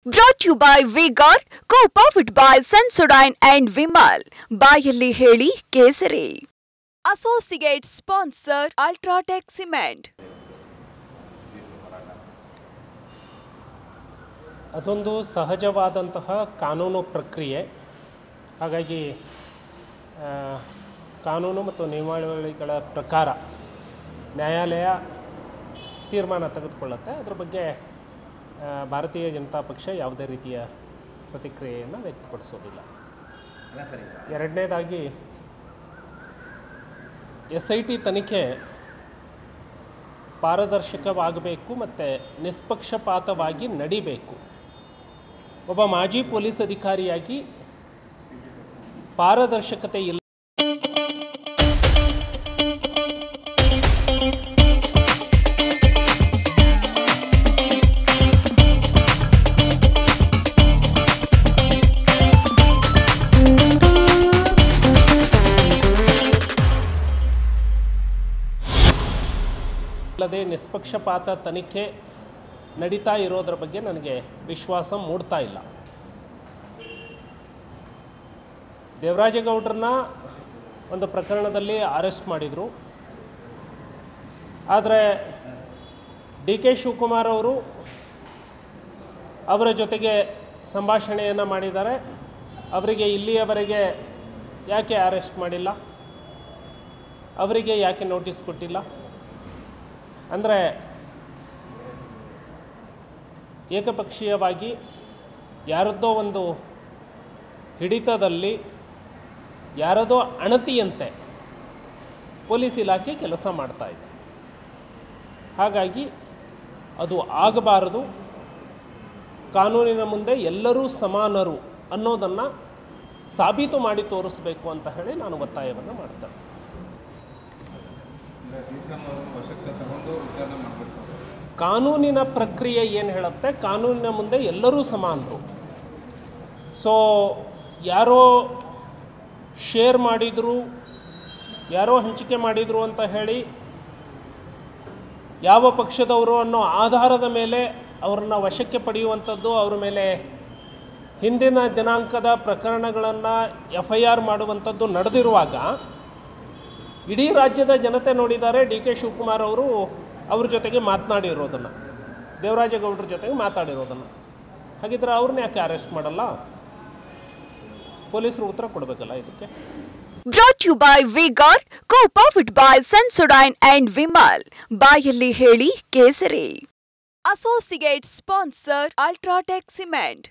Brought to you by V-Guard, co-powered by Sensodyne and Vimal. ಬಾಯಲ್ಲಿ ಹೇಳಿ ಕೇಸರಿ. Associate sponsor Ultratech Cement. ಅದೊಂದು ಸಹಜವಾದಂತಹ ಕಾನೂನು ಪ್ರಕ್ರಿಯೆ. ಹಾಗಾಗಿ ಕಾನೂನು ಮತ್ತು ನಿಯಮಾವಳಿಗಳ ಪ್ರಕಾರ ನ್ಯಾಯಾಲಯ ತೀರ್ಮಾನ ತೆಗೆದುಕೊಳ್ಳುತ್ತೆ. ಅದರ ಬಗ್ಗೆ ಭಾರತೀಯ ಜನತಾ ಪಕ್ಷ ಯಾವುದೇ ರೀತಿಯ ಪ್ರತಿಕ್ರಿಯೆಯನ್ನು ವ್ಯಕ್ತಪಡಿಸೋದಿಲ್ಲ. ಎರಡನೇದಾಗಿ SIT ತನಿಖೆ ಪಾರದರ್ಶಕವಾಗಬೇಕು ಮತ್ತು ನಿಷ್ಪಕ್ಷಪಾತವಾಗಿ ನಡಿಬೇಕು. ಒಬ್ಬ ಮಾಜಿ ಪೊಲೀಸ್ ಅಧಿಕಾರಿಯಾಗಿ ಪಾರದರ್ಶಕತೆ ಇಲ್ಲ. ಅಲ್ಲದೆ ನಿಷ್ಪಕ್ಷಪಾತ ತನಿಖೆ ನಡೀತಾ ಇರೋದ್ರ ಬಗ್ಗೆ ನನಗೆ ವಿಶ್ವಾಸ ಮೂಡ್ತಾ ಇಲ್ಲ. ದೇವರಾಜೇಗೌಡರನ್ನ ಒಂದು ಪ್ರಕರಣದಲ್ಲಿ ಅರೆಸ್ಟ್ ಮಾಡಿದರು. ಆದರೆ DK ಶಿವಕುಮಾರ್ ಅವರು ಅವರ ಜೊತೆಗೆ ಸಂಭಾಷಣೆಯನ್ನು ಮಾಡಿದ್ದಾರೆ. ಅವರಿಗೆ ಇಲ್ಲಿಯವರೆಗೆ ಯಾಕೆ ಅರೆಸ್ಟ್ ಮಾಡಿಲ್ಲ, ಅವರಿಗೆ ಯಾಕೆ ನೋಟಿಸ್ ಕೊಟ್ಟಿಲ್ಲ? ಅಂದರೆ ಏಕಪಕ್ಷೀಯವಾಗಿ ಯಾರದ್ದೋ ಒಂದು ಹಿಡಿತದಲ್ಲಿ ಯಾರದೋ ಅಣತಿಯಂತೆ ಪೊಲೀಸ್ ಇಲಾಖೆ ಕೆಲಸ ಮಾಡ್ತಾ ಇದೆ. ಹಾಗಾಗಿ ಅದು ಆಗಬಾರದು. ಕಾನೂನಿನ ಮುಂದೆ ಎಲ್ಲರೂ ಸಮಾನರು ಅನ್ನೋದನ್ನು ಸಾಬೀತು ಮಾಡಿ ತೋರಿಸಬೇಕು ಅಂತ ಹೇಳಿ ನಾನು ಒತ್ತಾಯವನ್ನು ಮಾಡ್ತೇನೆ. ಕಾನೂನಿನ ಪ್ರಕ್ರಿಯೆ ಏನು ಹೇಳುತ್ತೆ, ಕಾನೂನಿನ ಮುಂದೆ ಎಲ್ಲರೂ ಸಮಾನರು. ಸೊ ಯಾರೋ ಶೇರ್ ಮಾಡಿದರು, ಯಾರೋ ಹಂಚಿಕೆ ಮಾಡಿದರು ಅಂತ ಹೇಳಿ ಯಾವ ಪಕ್ಷದವರು ಅನ್ನೋ ಆಧಾರದ ಮೇಲೆ ಅವ್ರನ್ನ ವಶಕ್ಕೆ ಪಡೆಯುವಂಥದ್ದು, ಅವ್ರ ಮೇಲೆ ಹಿಂದಿನ ದಿನಾಂಕದ ಪ್ರಕರಣಗಳನ್ನು FIR ಮಾಡುವಂಥದ್ದು ನಡೆದಿರುವಾಗ ಇಡೀ ರಾಜ್ಯದ ಜನತೆ ನೋಡಿದ್ದಾರೆ DK ಶಿವಕುಮಾರ್ ಅವರು ಅವ್ರ ಜೊತೆಗೆ ಮಾತನಾಡಿರೋದನ್ನು, ದೇವರಾಜೇಗೌಡರ ಜೊತೆಗೆ ಮಾತಾಡಿರೋದನ್ನು. ಹಾಗಿದ್ರೆ ಅವ್ರನ್ನ ಯಾಕೆ ಅರೆಸ್ಟ್ ಮಾಡಲ್ಲ? ಪೊಲೀಸರು ಉತ್ತರ ಕೊಡಬೇಕಲ್ಲ ಇದಕ್ಕೆ. Brought to you by V-Guard, co-powered by Sensodyne and Vimal. ಬಾಯಲ್ಲಿ ಹೇಳಿ ಕೇಸರಿ. Associate sponsor Ultratech Cement.